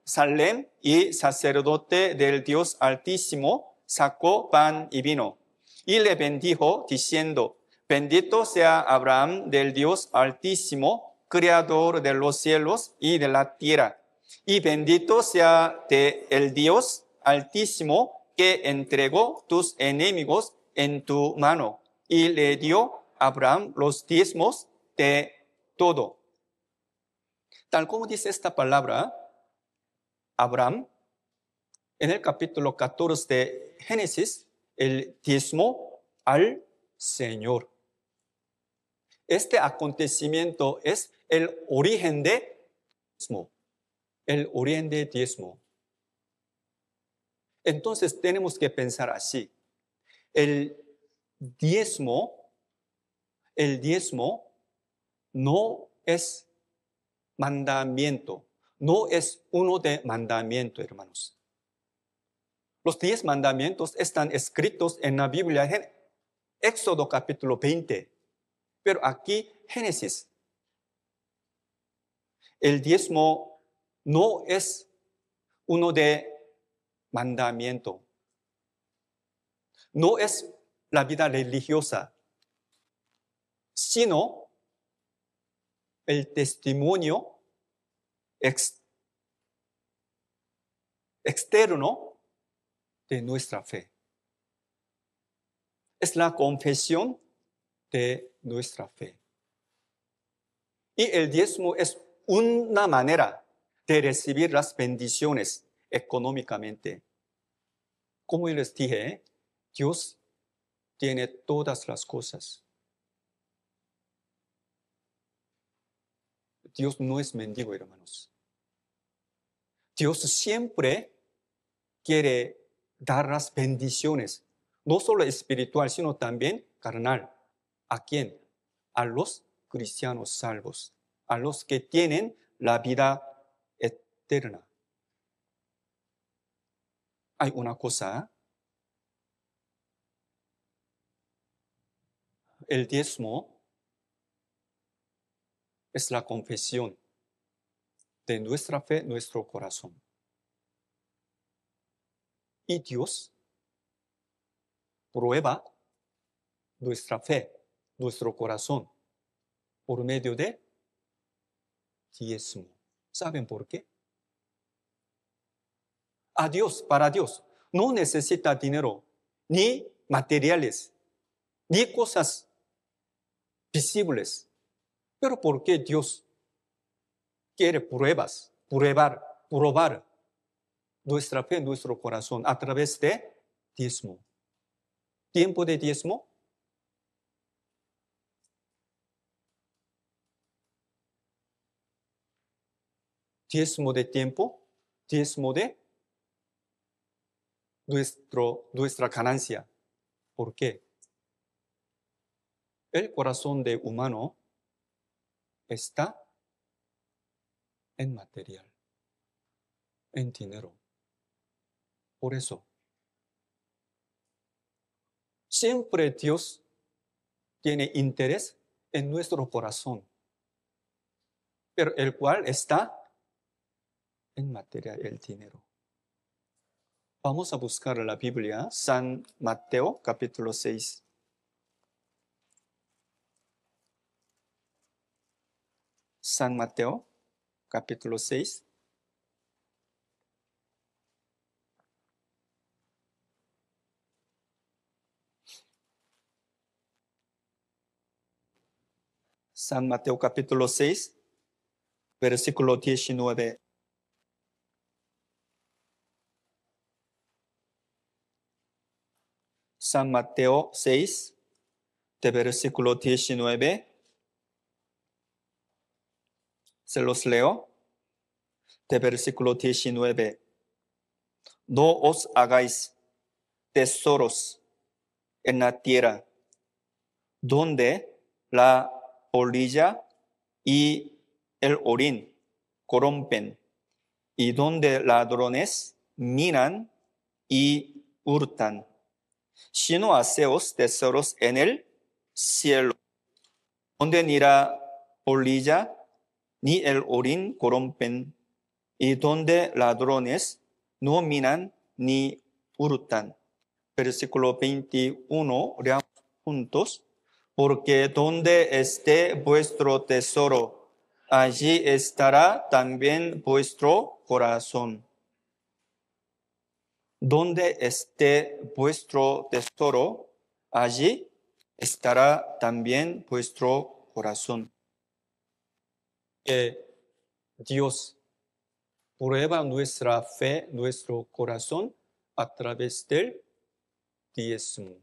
Salem y sacerdote del Dios Altísimo, sacó pan y vino y le bendijo diciendo: bendito sea Abraham del Dios Altísimo, creador de los cielos y de la tierra, y bendito sea el Dios Altísimo que entregó tus enemigos en tu mano. Y le dio a Abraham los diezmos de todo. Tal como dice esta palabra, Abraham, en el capítulo 14 de Génesis, el diezmo al Señor. Este acontecimiento es el origen de diezmo. El origen de diezmo. Entonces tenemos que pensar así. El diezmo no es mandamiento, no es uno de mandamiento, hermanos. Los 10 mandamientos están escritos en la Biblia, en Éxodo capítulo 20, pero aquí Génesis. El diezmo no es uno de mandamiento, no es la vida religiosa, sino el testimonio externo de nuestra fe. Es la confesión de nuestra fe. Y el diezmo es una manera de recibir las bendiciones económicamente. Como les dije, Dios tiene todas las cosas. Dios no es mendigo, hermanos. Dios siempre quiere dar las bendiciones, no solo espiritual, sino también carnal. ¿A quién? A los cristianos salvos, a los que tienen la vida eterna. Hay una cosa, el diezmo es la confesión de nuestra fe, nuestro corazón. Y Dios prueba nuestra fe, nuestro corazón, por medio de diezmo. ¿Saben por qué? Para Dios, no necesita dinero, ni materiales, ni cosas visibles. Pero ¿por qué Dios quiere probar nuestra fe, nuestro corazón a través de diezmo? ¿Tiempo de diezmo? ¿Diezmo de tiempo? ¿Diezmo de nuestra ganancia? ¿Por qué? El corazón de humano está en material, en dinero. Por eso, siempre Dios tiene interés en nuestro corazón. pero el cual está en materia del dinero. Vamos a buscar la Biblia, San Mateo capítulo 6. San Mateo capítulo 6. San Mateo capítulo 6, versículo 19. San Mateo 6, de versículo 19. Se los leo. De versículo 19. No os hagáis tesoros en la tierra, donde la polilla y el orín corrompen, y donde ladrones minan y hurtan, sino haceos tesoros en el cielo, donde ni la polilla ni el orín corrompen, y donde ladrones no minan ni hurtan. Versículo 21, leamos juntos. Porque donde esté vuestro tesoro, allí estará también vuestro corazón. Donde esté vuestro tesoro, allí estará también vuestro corazón. Que Dios prueba nuestra fe, nuestro corazón, a través del diezmo.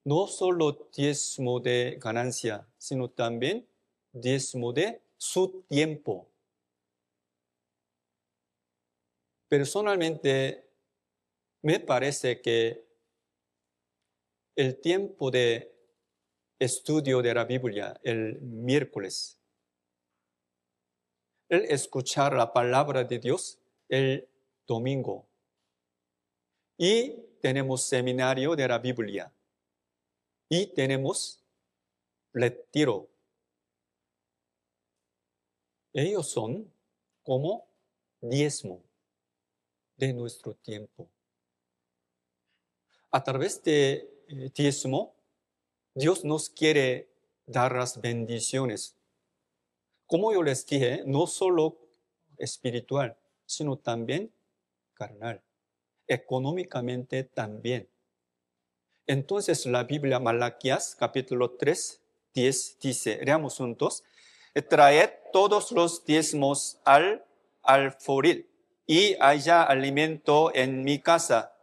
No solo diezmo de ganancia, sino también diezmo de su tiempo. Personalmente, me parece que el tiempo de estudio de la Biblia, el miércoles, el escuchar la palabra de Dios, el domingo, y tenemos seminario de la Biblia, y tenemos retiro. Ellos son como diezmo de nuestro tiempo. A través de diezmo, Dios nos quiere dar las bendiciones. Como yo les dije, no solo espiritual, sino también carnal, económicamente también. Entonces la Biblia, Malaquías capítulo 3, 10 dice, leamos juntos, traed todos los diezmos al alforil y haya alimento en mi casa,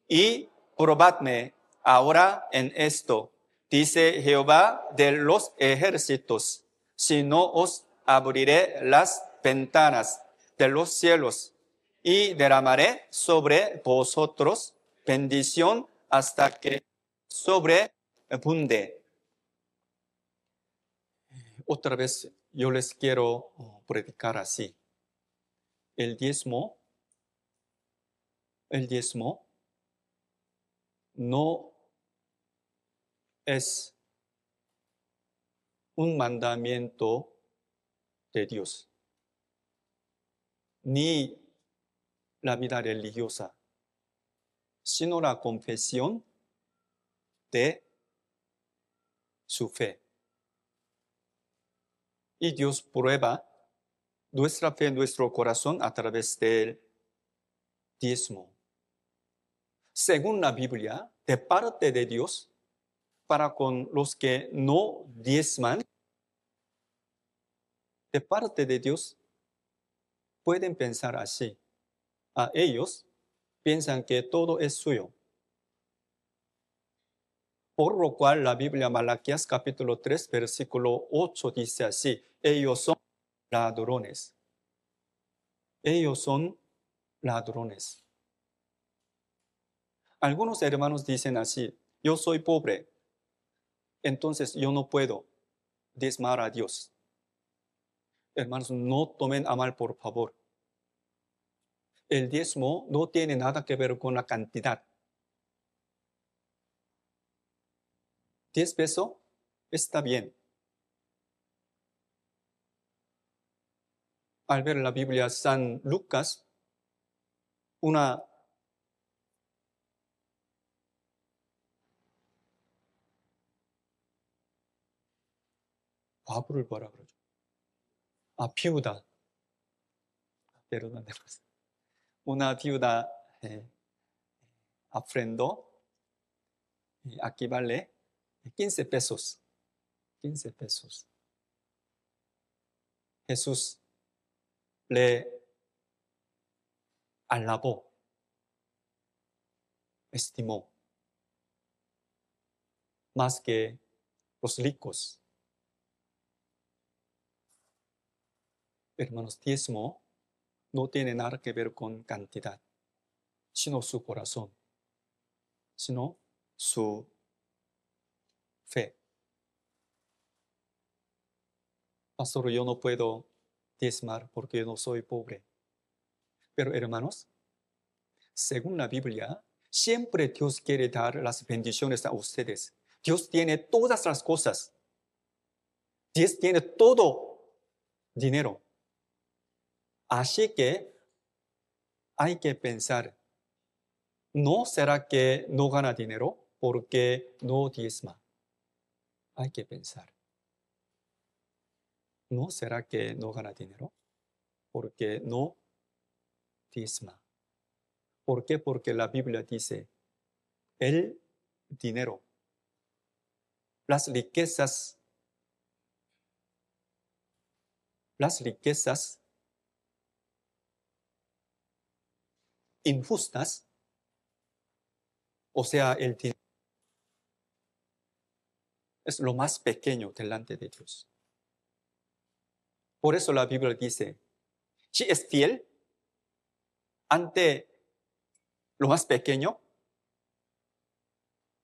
y probadme ahora en esto, dice Jehová de los ejércitos, si no os abriré las ventanas de los cielos y derramaré sobre vosotros bendición hasta que sobreabunde. Otra vez yo les quiero predicar así. El diezmo no es un mandamiento de Dios, ni la vida religiosa, sino la confesión de su fe. Y Dios prueba nuestra fe en nuestro corazón a través del diezmo. Según la Biblia, de parte de Dios, para con los que no diezman, de parte de Dios, pueden pensar así. A ellos piensan que todo es suyo. Por lo cual la Biblia, Malaquías capítulo 3, versículo 8 dice así, ellos son ladrones. Ellos son ladrones. Algunos hermanos dicen así, yo soy pobre, entonces yo no puedo diezmar a Dios. Hermanos, no tomen a mal, por favor. El diezmo no tiene nada que ver con la cantidad. 10 pesos está bien. al ver la Biblia San Lucas, una 과부를 뭐라 그러죠? viuda. Perdón. Una viuda ofrendó, aquí vale 15 pesos. 15 pesos. Jesús le alabó, estimó, más que los ricos. Hermanos, diezmo no tiene nada que ver con cantidad, sino su corazón, sino su fe. Pastor, yo no puedo diezmar porque yo no soy pobre. Pero hermanos, según la Biblia, siempre Dios quiere dar las bendiciones a ustedes. Dios tiene todas las cosas. Dios tiene todo dinero. Así que hay que pensar, ¿no será que no gana dinero porque no diezma? Hay que pensar. ¿No será que no gana dinero porque no diezma? ¿Por qué? Porque la Biblia dice, el dinero, las riquezas injustas, o sea, el dinero es lo más pequeño delante de Dios. Por eso la Biblia dice, si es fiel ante lo más pequeño,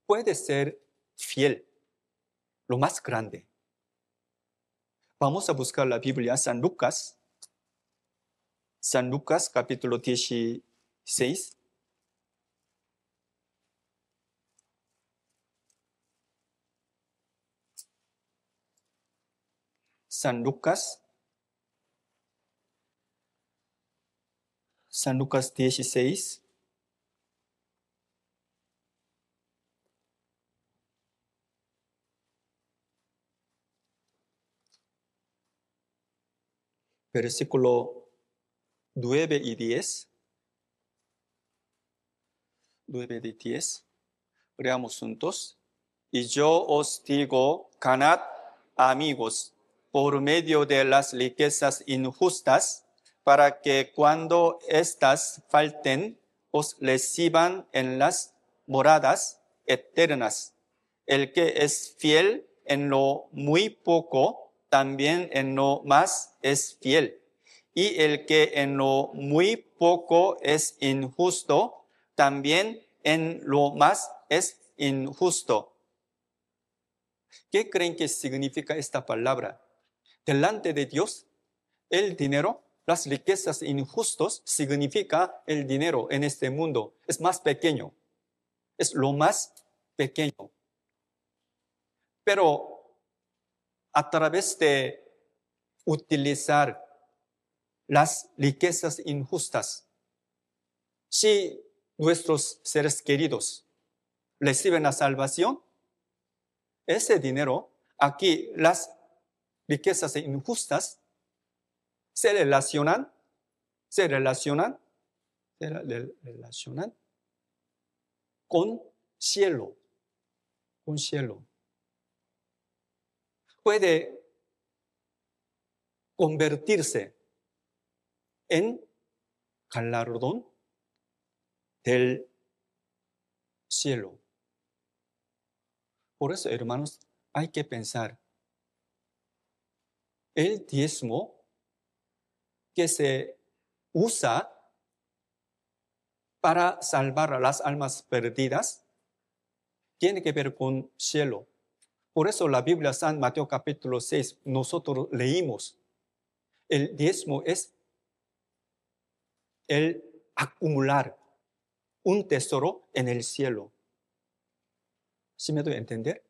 puede ser fiel lo más grande. Vamos a buscar la Biblia, San Lucas capítulo 16. San Lucas 16. Versículo 9 y 10. 9 y 10. Leamos juntos. Y yo os digo, ganad amigos por medio de las riquezas injustas, para que cuando éstas falten, os reciban en las moradas eternas. El que es fiel en lo muy poco, también en lo más es fiel. Y el que en lo muy poco es injusto, también en lo más es injusto. ¿Qué creen que significa esta palabra? Delante de Dios, el dinero, las riquezas injustos, significa el dinero en este mundo. Es más pequeño. Es lo más pequeño. Pero a través de utilizar las riquezas injustas, si nuestros seres queridos reciben la salvación, ese dinero, aquí las riquezas injustas se relacionan con cielo, Puede convertirse en galardón del cielo. Por eso, hermanos, hay que pensar, el diezmo que se usa para salvar a las almas perdidas tiene que ver con cielo. Por eso la Biblia San Mateo capítulo 6, nosotros leímos, el diezmo es el acumular un tesoro en el cielo. ¿Sí me doy a entender?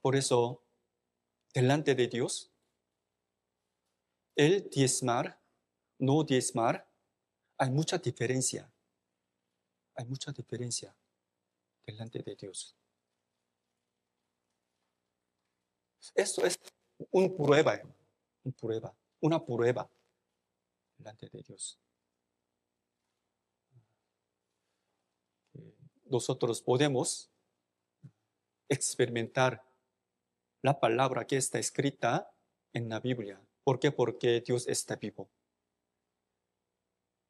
Por eso delante de Dios, el diezmar, no diezmar, hay mucha diferencia. Hay mucha diferencia delante de Dios. Esto es una prueba, una prueba delante de Dios. Nosotros podemos experimentar la palabra que está escrita en la Biblia. ¿Por qué? Porque Dios está vivo.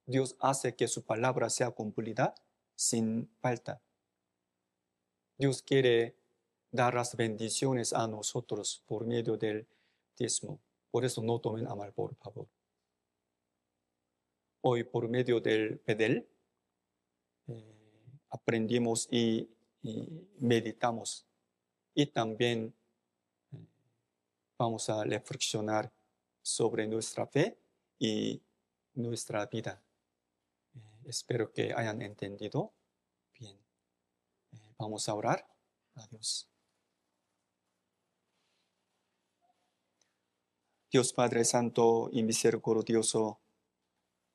Dios hace que su palabra sea cumplida sin falta. Dios quiere dar las bendiciones a nosotros por medio del diezmo. Por eso no tomen a mal, por favor. Hoy, por medio del Bedel, aprendimos y meditamos. Y también vamos a reflexionar sobre nuestra fe y nuestra vida. Espero que hayan entendido bien. Vamos a orar a Dios. Dios Padre Santo y Misericordioso,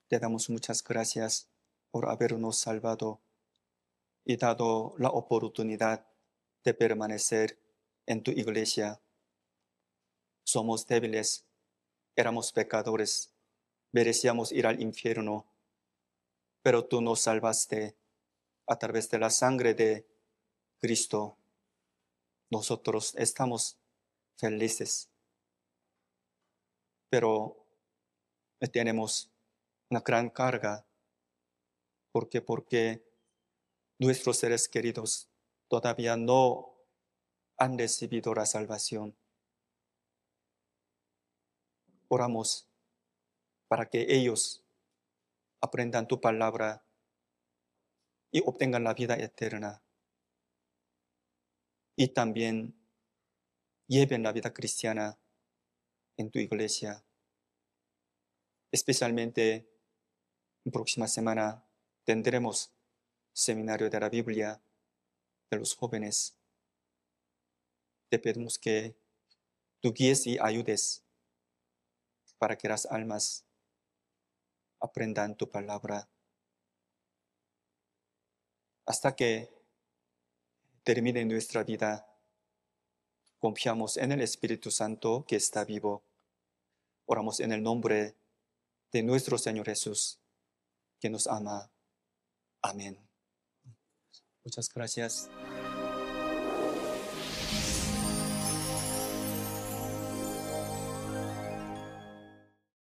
te damos muchas gracias por habernos salvado y dado la oportunidad de permanecer en tu iglesia. Somos débiles, éramos pecadores, merecíamos ir al infierno, pero tú nos salvaste a través de la sangre de Cristo. Nosotros estamos felices, pero tenemos una gran carga porque nuestros seres queridos todavía no han recibido la salvación. Oramos para que ellos aprendan tu palabra y obtengan la vida eterna. Y también lleven la vida cristiana en tu iglesia. Especialmente la próxima semana tendremos seminario de la Biblia de los jóvenes. Te pedimos que tú guíes y ayudes para que las almas aprendan tu palabra. Hasta que termine nuestra vida, confiamos en el Espíritu Santo que está vivo. Oramos en el nombre de nuestro Señor Jesús, que nos ama. Amén. Muchas gracias.